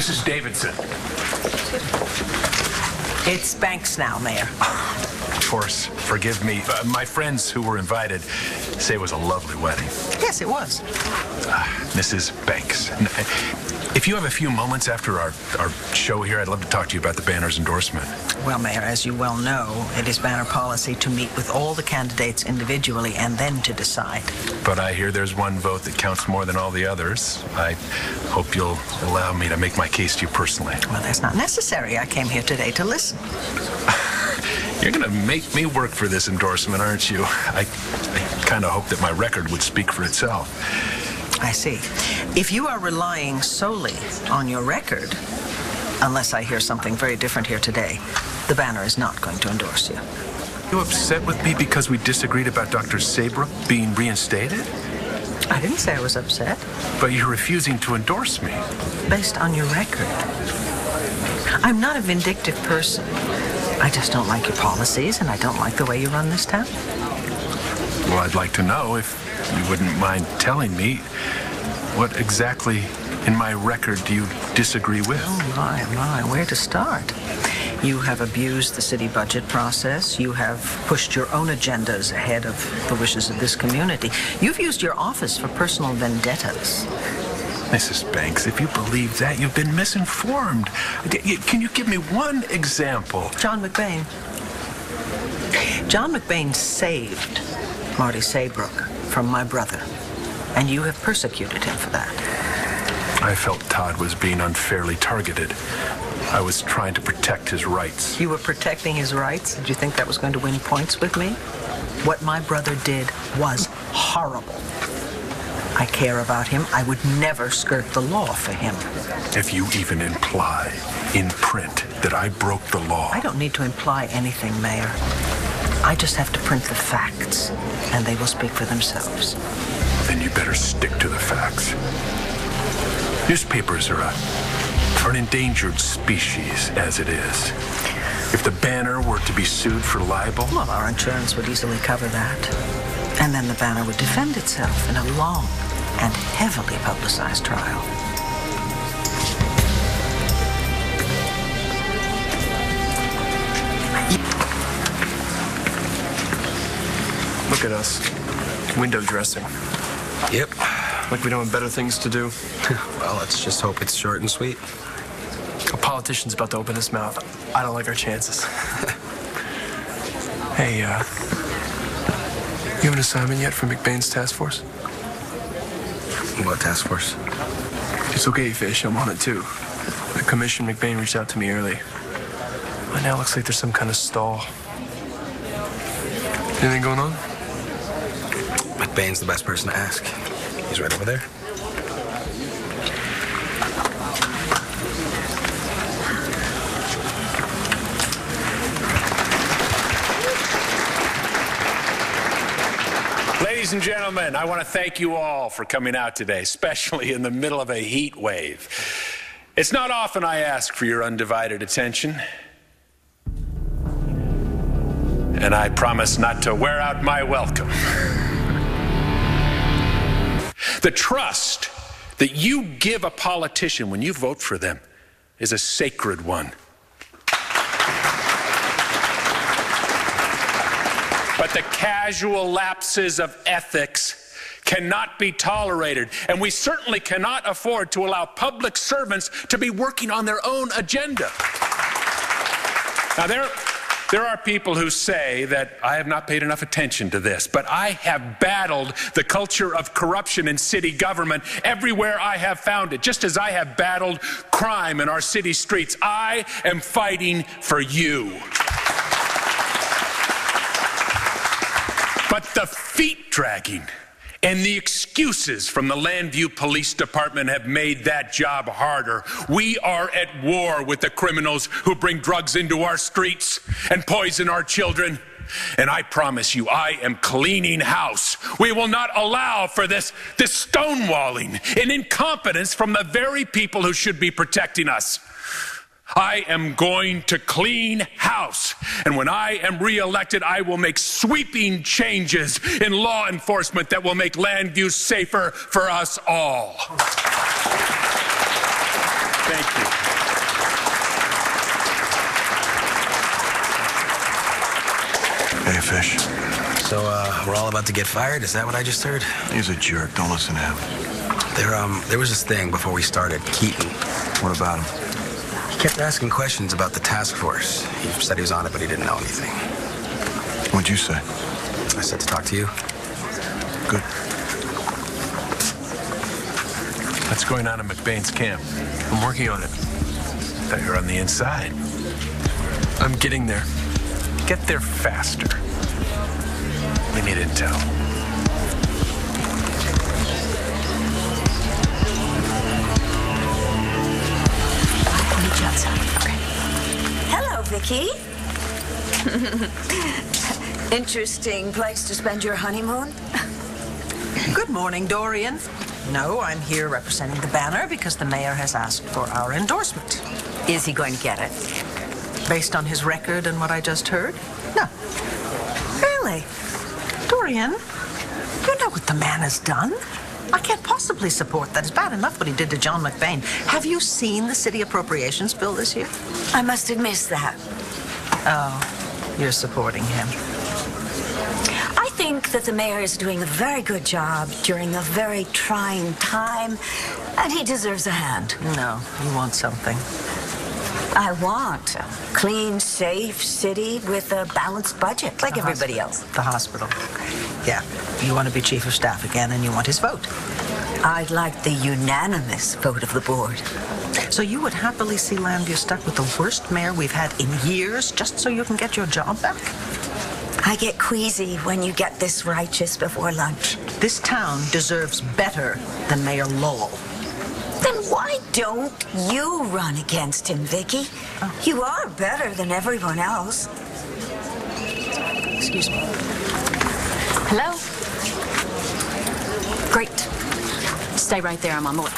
Mrs. Davidson. It's Banks now, Mayor. Of course, forgive me. My friends who were invited say it was a lovely wedding. Yes, it was. Mrs. Banks, if you have a few moments after our show here, I'd love to talk to you about the banner's endorsement. Well, Mayor, as you well know, it is banner policy to meet with all the candidates individually and then to decide. But I hear there's one vote that counts more than all the others. I hope you'll allow me to make my case to you personally. Well, that's not necessary. I came here today to listen. You're going to make me work for this endorsement, aren't you? I kind of hope that my record would speak for itself. I see. If you are relying solely on your record, unless I hear something very different here today, the banner is not going to endorse you. You upset with me because we disagreed about Dr. Saybrook being reinstated? I didn't say I was upset. But you're refusing to endorse me. Based on your record. I'm not a vindictive person. I just don't like your policies, and I don't like the way you run this town. Well, I'd like to know if you wouldn't mind telling me what exactly in my record do you disagree with? Oh, my, where to start? You have abused the city budget process. You have pushed your own agendas ahead of the wishes of this community. You've used your office for personal vendettas. Mrs. Banks, if you believe that, you've been misinformed. Can you give me one example? John McBain. John McBain saved Marty Saybrook from my brother, and you have persecuted him for that. I felt Todd was being unfairly targeted. I was trying to protect his rights. You were protecting his rights? Did you think that was going to win points with me? What my brother did was horrible. I care about him. I would never skirt the law for him. If you even imply in print that I broke the law... I don't need to imply anything, Mayor. I just have to print the facts, and they will speak for themselves. Then you better stick to the facts. Newspapers are an endangered species, as it is. If the banner were to be sued for libel... Well, our insurance would easily cover that. And then the banner would defend itself in a long and heavily publicized trial. Look at us. Window dressing. Yep. Like we don't have better things to do. Well, let's just hope it's short and sweet. A politician's about to open his mouth. I don't like our chances. Hey, you have an assignment yet for McBain's task force? What task force? It's okay, Fish. I'm on it, too. The commission McBain reached out to me early. But now it looks like there's some kind of stall. Anything going on? McBain's the best person to ask. He's right over there. Ladies and gentlemen, I want to thank you all for coming out today, especially in the middle of a heat wave. It's not often I ask for your undivided attention. And I promise not to wear out my welcome. The trust that you give a politician when you vote for them is a sacred one. But the casual lapses of ethics cannot be tolerated, and we certainly cannot afford to allow public servants to be working on their own agenda. Now, there are people who say that I have not paid enough attention to this, but I have battled the culture of corruption in city government everywhere I have found it, just as I have battled crime in our city streets. I am fighting for you. But the feet dragging and the excuses from the Landview Police Department have made that job harder. We are at war with the criminals who bring drugs into our streets and poison our children. And I promise you, I am cleaning house. We will not allow for this stonewalling and incompetence from the very people who should be protecting us. I am going to clean house. And when I am reelected, I will make sweeping changes in law enforcement that will make Landview safer for us all. Thank you. Hey, Fish. So, we're all about to get fired? Is that what I just heard? He's a jerk. Don't listen to him. There was this thing before we started, Keaton. What about him? He kept asking questions about the task force. He said he was on it, but he didn't know anything. What'd you say? I said to talk to you. Good. What's going on in McBain's camp? I'm working on it. Thought you were on the inside. I'm getting there. Get there faster. We need intel. Meet you outside. Okay. Hello, Viki. Interesting place to spend your honeymoon. Good morning, Dorian. No, I'm here representing the banner because the mayor has asked for our endorsement. Is he going to get it? Based on his record and what I just heard? No. Really? Dorian, you know what the man has done. I can't possibly support that. It's bad enough what he did to John McBain. Have you seen the city appropriations bill this year? I must have missed that. Oh, you're supporting him. I think that the mayor is doing a very good job during a very trying time, and he deserves a hand. No, you want something. I want a clean, safe city with a balanced budget, like everybody else. The hospital. Yeah, you want to be chief of staff again, and you want his vote. I'd like the unanimous vote of the board. So you would happily see Llanview stuck with the worst mayor we've had in years, just so you can get your job back? I get queasy when you get this righteous before lunch. This town deserves better than Mayor Lowell. Then why don't you run against him, Viki? Oh. You are better than everyone else. Excuse me. Hello? Great. Stay right there. I'm on the way.